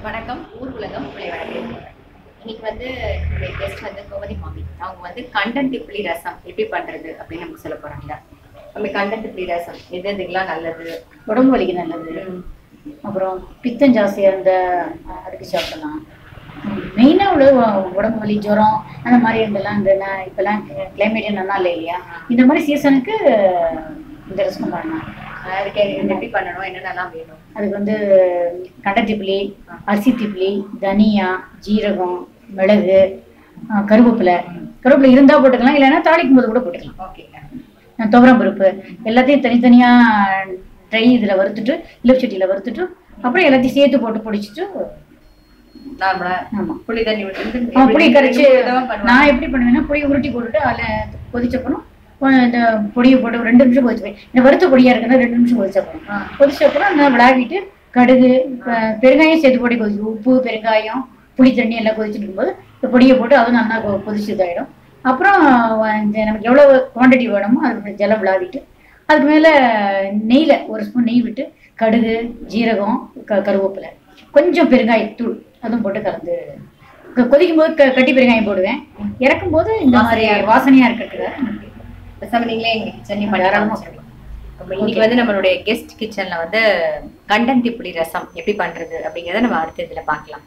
வணக்கம். ஊர் உலகம் உங்களை வரவேற்கிறேன். இன்னைக்கு வந்து என்னுடைய கெஸ்ட் வந்து கோமதி மாமி. அவங்க வந்து கண்டென்ட் இப்ளி ரசம் எப்படி பண்றது அப்படின்னு நமக்கு சொல்ல போறாங்க. நம்ம கண்டென்ட் இப்ளி ரசம் எது எதுக்கெல்லாம் நல்லது, உடம்பு வலிக்கு நல்லது. அப்புறம் பித்தம் ஜாஸ்தியாக இருந்த அதுக்கு சாப்பிடலாம். மெயினாக உடம்பு வலி, ஜுரம் அந்த மாதிரி இருந்தெல்லாம் இப்போல்லாம் கிளைமேட் நல்லா இல்லை இல்லையா, இந்த மாதிரி சீசனுக்கு இந்த ரசம் பண்ணலாம். அதுக்கு எப்படி பண்ணணும், என்னென்னலாம் வேணும்? அதுக்கு வந்து கண்டை திப்பிலி, அரிசி திப்பிலி, தனியா, ஜீரகம், மிளகு, கருவேப்பிலை இருந்தால் போட்டுக்கலாம், இல்லைன்னா தாளிக்கும் போது கூட போட்டுக்கலாம். ஓகே. துவரம் பருப்பு எல்லாத்தையும் தனித்தனியாக ட்ரை இதில் வறுத்துட்டு, இலச்சட்டியில் வறுத்துட்டு, அப்புறம் எல்லாத்தையும் சேர்த்து போட்டு பொடிச்சிட்டு ஆமாம் புளி தண்ணி விட்டு புளி கரைச்சி நான் எப்படி பண்ணுவேன்னா, புளியை உருட்டி போட்டுட்டு அதில் கொதிச்சப்பறம் இந்த பொடியை போட்டு 2 நிமிஷம் கொதிச்சுப்பேன். இந்த வறுத்த பொடியாக இருக்குன்னா 2 நிமிஷம் கொதிச்சப்பறம் கொதிச்சப்பறம் நான் விளாவிட்டு கடுகு பெருங்காயம் சேர்த்து போட்டு கொதிச்சு, உப்பு பெருங்காயம் புளி தண்ணி எல்லாம் கொதிச்சுட்டு இருக்கும்போது இந்த பொடியை போட்டு அதுவும் நல்லா கொதிச்சு இதாகிடும். அப்புறம் இந்த நமக்கு எவ்வளோ குவான்டிட்டி வேணுமோ அது ஜலம் விளாவிட்டு அதுக்கு மேலே நெய்யில் 1 ஸ்பூன் நெய் விட்டு கடுகு, ஜீரகம், கருவேப்பிலை, கொஞ்சம் பெருங்காயத்தூள் அதுவும் போட்டு கலந்து கொதிக்கும் போது கட்டி பெருங்காயம் போடுவேன். இறக்கும் போது இந்த மாதிரி வாசனையாக இருக்கிறதுக்காக நீங்களே எங்க கிச்சன் இன்னைக்கு வந்து நம்மளுடைய கெஸ்ட் கிச்சன்ல வந்து கண்டென்ட் இப்ளி ரசம் எப்படி பண்றது அப்படிங்கிறத நம்ம அடுத்த இதுல பார்க்கலாம்.